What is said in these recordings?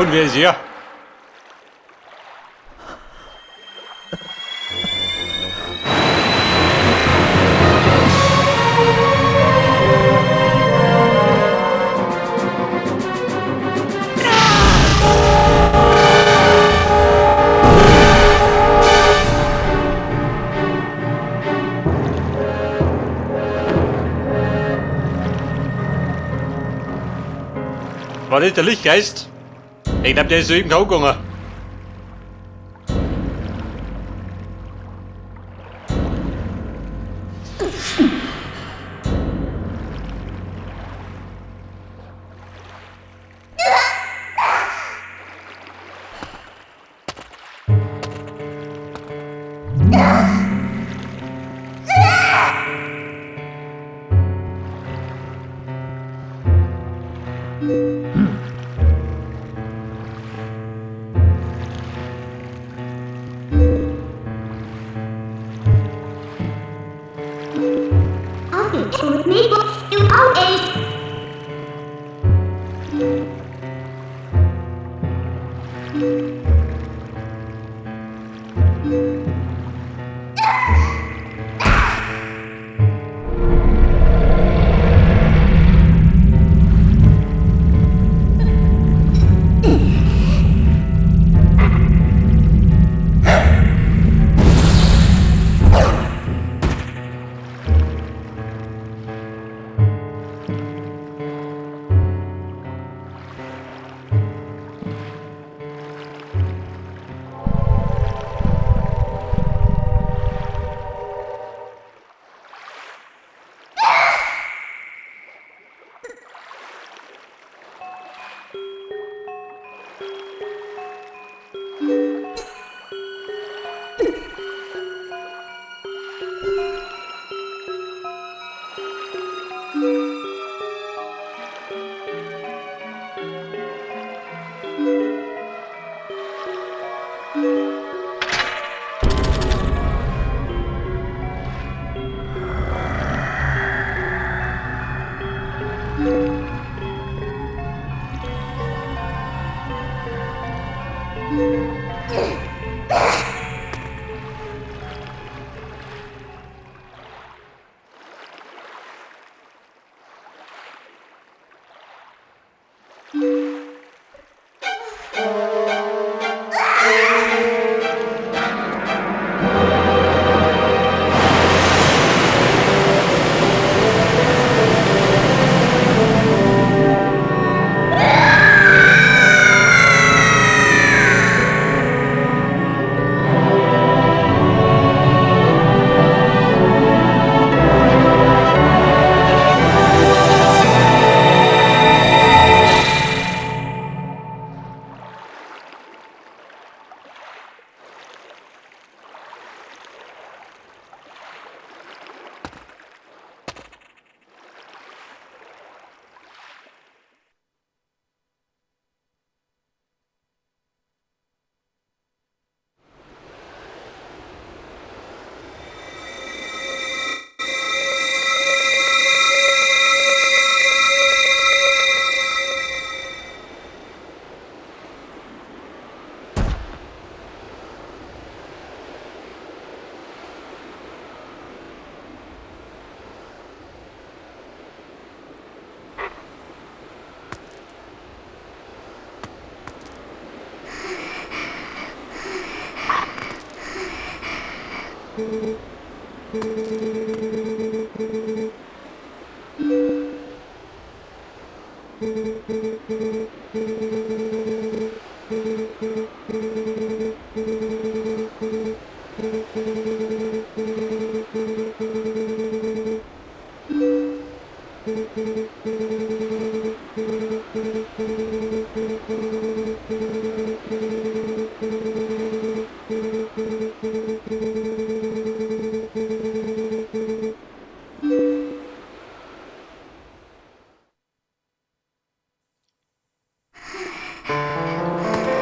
Und wer ist hier? War das der Lichtgeist? Ich glaube, der ist soeben gegangen.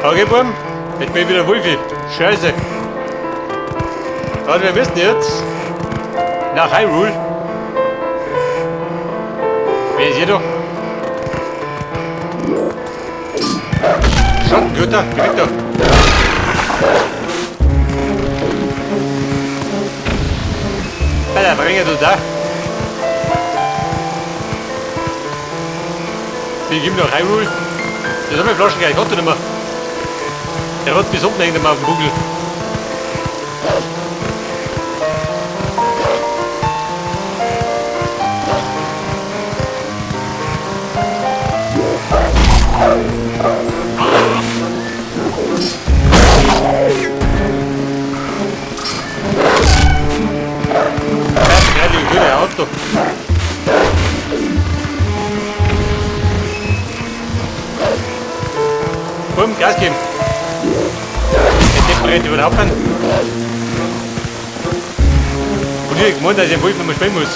Okay, Buben, jetzt bin ich wieder Wolfi. Scheiße. Also, wir wissen jetzt, nach Hyrule. Wer ist hier doch? Schatten, gut da, geh weg da. Alter, bringe du da. Ich gebe noch Hyrule. Das haben wir Flaschen gleich, hat er nicht mehr. Der hat bis unten hängt auf dem Bugel. Auto. Komm, Gas geben. Der Temperate über den Hauptmann. Und ich hab gemeint, dass ich den Wolf noch mal spielen muss.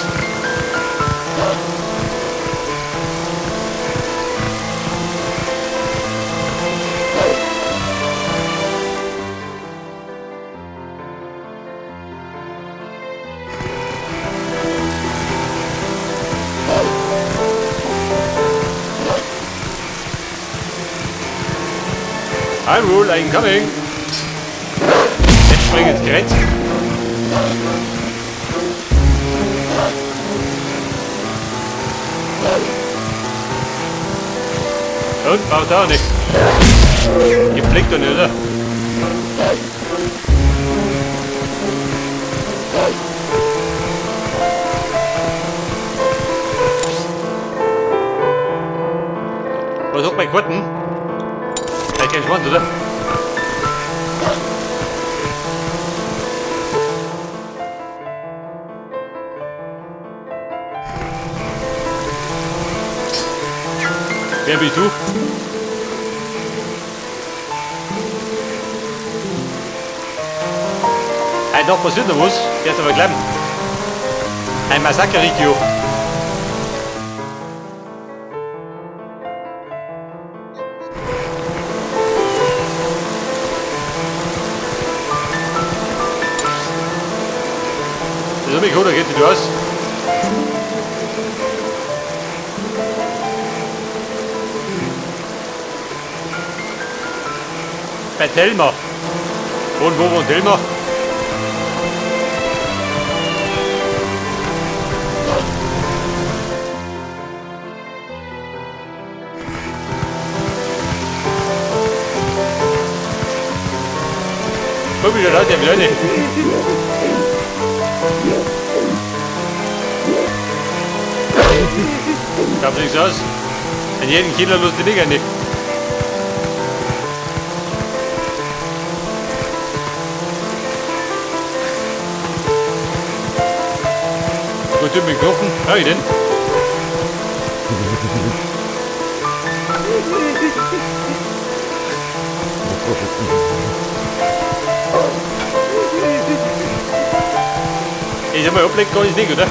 Hyrule, incoming! Jetzt springt ins Gerät. Und braucht auch nicht. Gepflegt doch nicht, oder? Was auch bei Quatten? Kein Schwanz, oder? Wer bist du? Hey, doch passiert noch was. Jetzt aber glauben. Ein Massaker riecht hier. Das ist mich gut, da geht die aus. Bei Thelma. Und wo wohnt Thelma? Komm wieder raus, der will nicht. Gab's nichts aus. An jeden Killer los die Dinger nicht. Gut, mit dem Knochen. Hör ich denn? Ich sag mal, ablegen kann ich nicht, oder?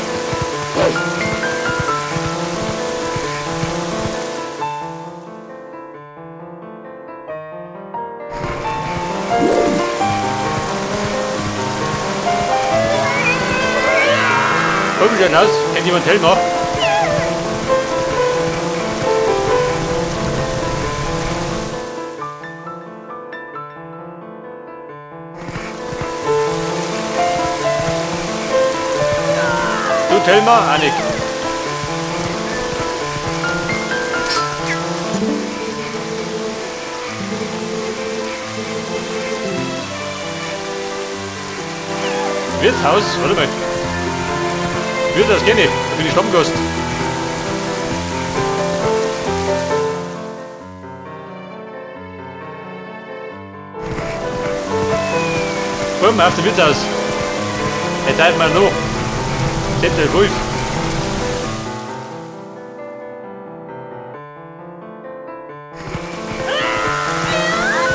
Komm wieder hinaus, kennt jemand Helmer? Du Thelma, Annik. Wirtshaus, warte mal. Das kenne ich, da bin ich Stammgast. Komm, auf den Wirtshaus. Jetzt halten wir noch. Seht der Wolf.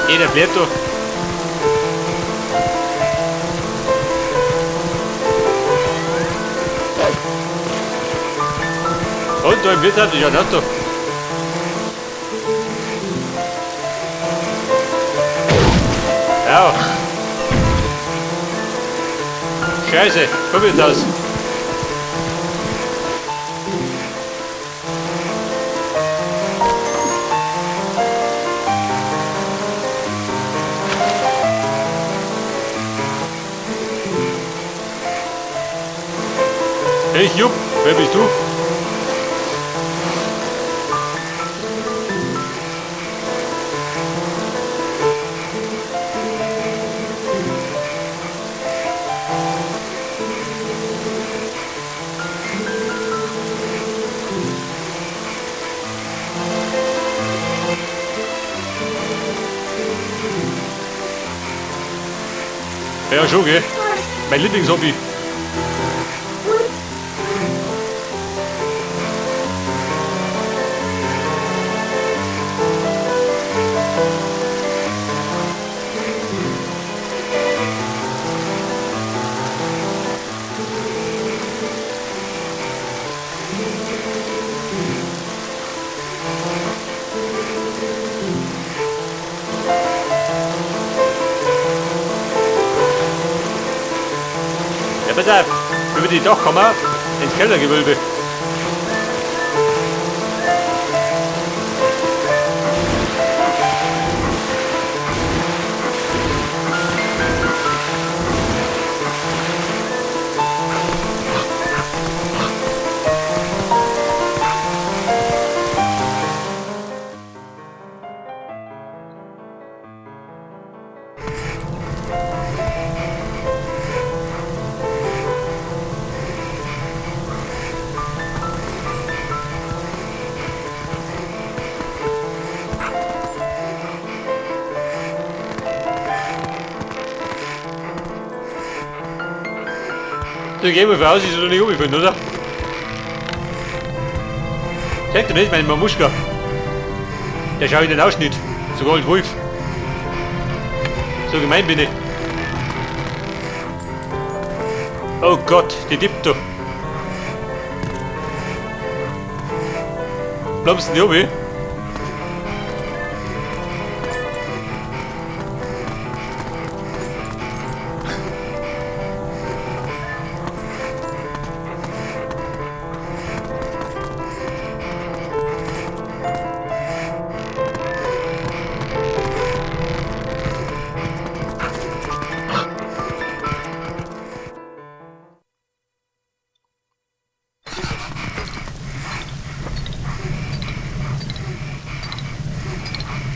Jeder bleibt doch. Und da im Wirtshaus ist ja ein Auto. Ja. Scheiße, komm jetzt aus. Hey Jupp, wer bist du? Ja, schon, gell? Mein Lieblingshobby. Ja, pass auf, über die Dachkammer ins Kellergewölbe. Da gehen wir voraus, ist er noch nicht umgefallen, oder? Seht ihr nicht, mein Mamuschka? Der schaut in den Ausschnitt. Sogar als Wolf. So gemein bin ich. Oh Gott, die dippt da. Bleibst du nicht oben?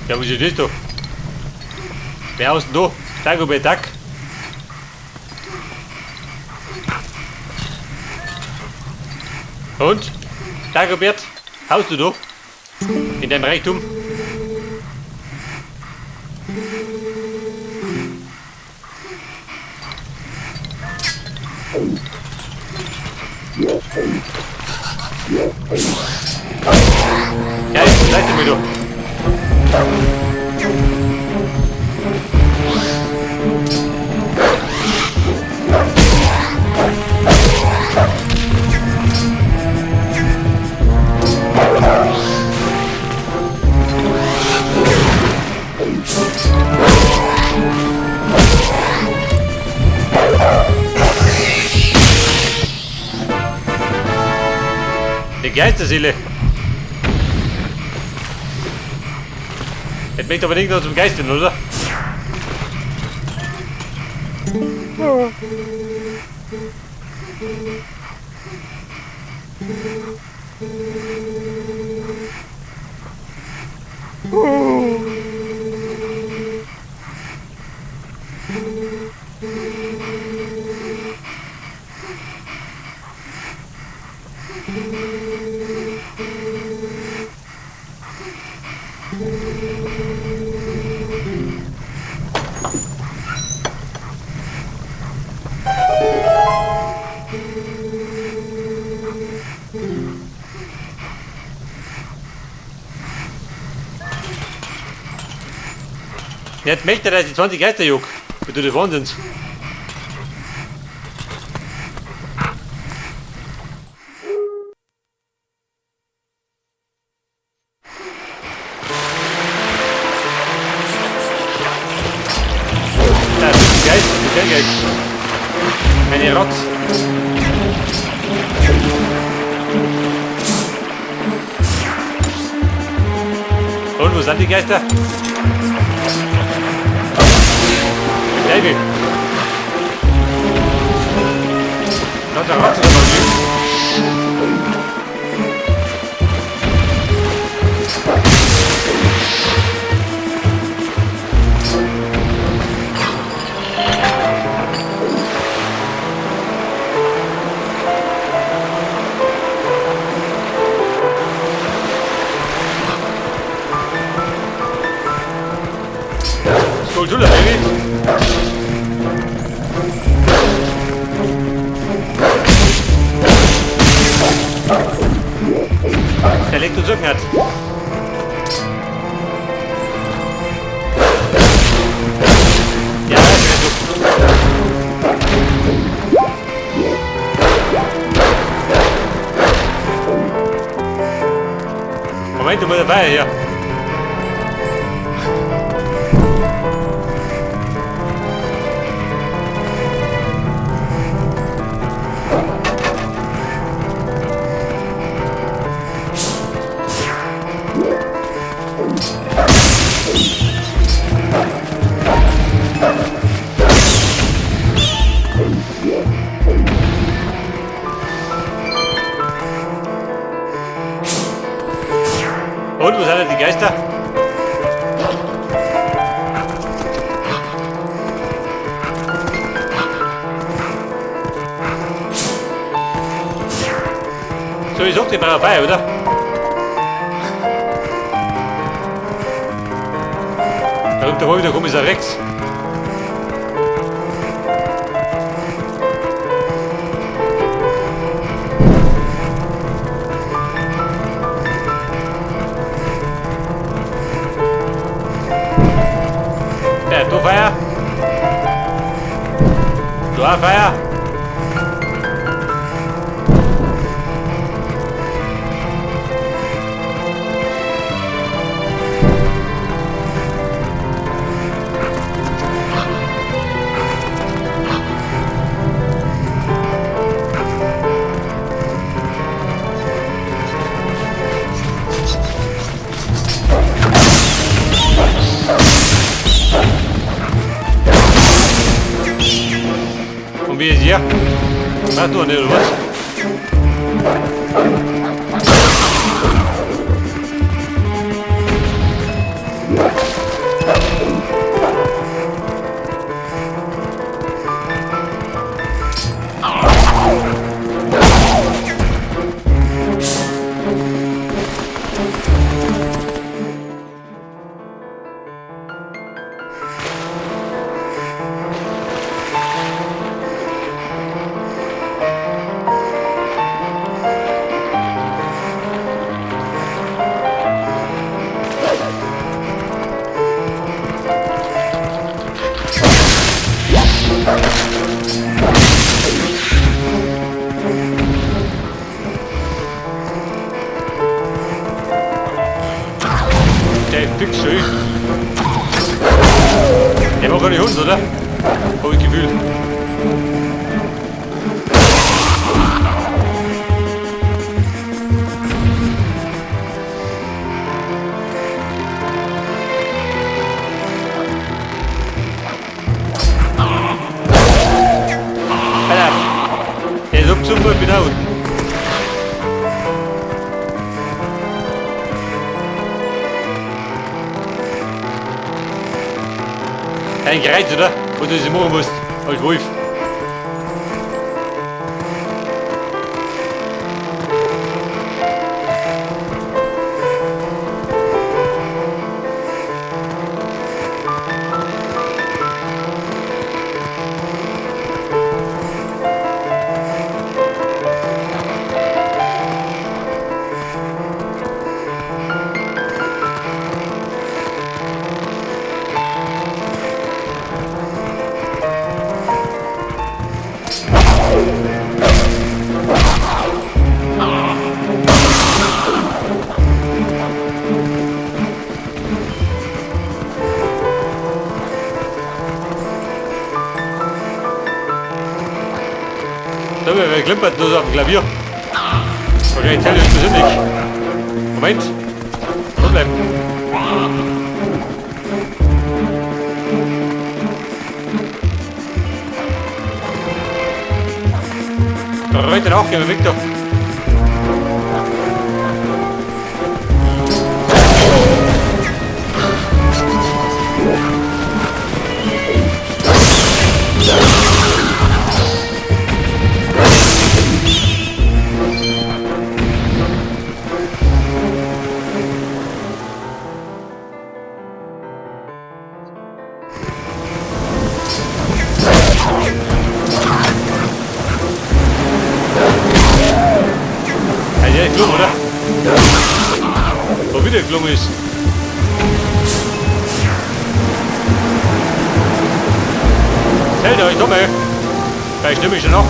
Ja, was ist das da? Wer ist denn da? Tag über Tag. Und? Dagobert, haust du da? In deinem Reichtum? Ja, jetzt seid ihr mir da. Die Geisterseele. Das möchte aber nicht noch zum Geistern, oder? Jetzt möchte er, dass die 20 Geister juck. Wie du des Wahnsinns. Da ist ein Geist, ein Geist. Eine Rotz. Und wo sind die Geister? Baby. Das ist der Ratze dabei. Moment, du musst dabei hier. Und, wo sind denn die Geister? So, ich such dich mal dabei, oder? Da unten war wieder Kommissar Rex. Du Feier? Du auch Feier? Und wie ist hier? Mach du nicht, oder was? Fix schön. Der war gar nicht Hund, oder? Hab ich Gefühl. Alter, der ist umzugsvoll, ich bin da unten. Kein gereizt, oder? Wo du das machen musst, als Wolf. Da wer klimpert nur so auf dem Klavier. Okay, ich zähle höchstpersönlich. Moment. So bleiben. Heute auch, gehen wir weg doch. Gelungen, oder? Wo wieder gelungen ist. Hält euch dumme! Vielleicht nehme ich schon noch.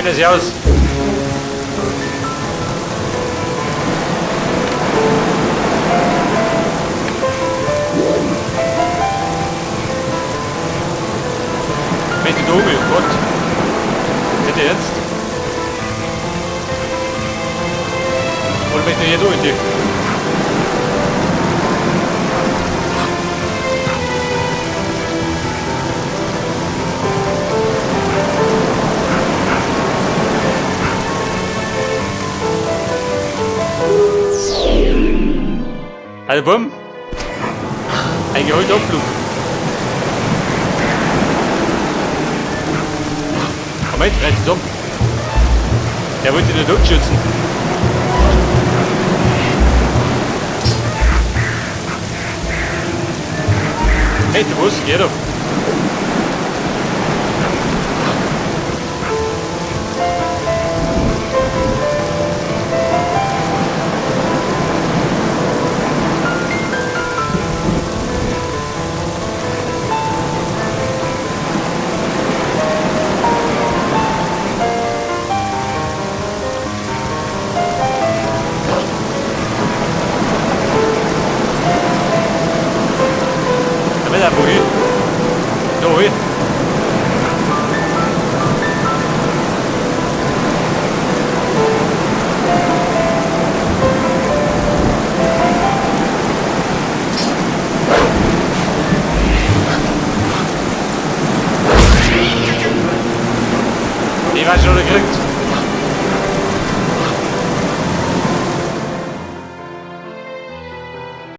fress ich aus. Welche Dobe, oh Gott. Hätte jetzt. Oder wenn ich hier durch. Also bumm. Ein geholter Abflug. Komm mit, rennt es um. Der wollte den Hund schützen. Hey, du musst, geh doch. Wohin? Da wohin? Die war schon gekriegt.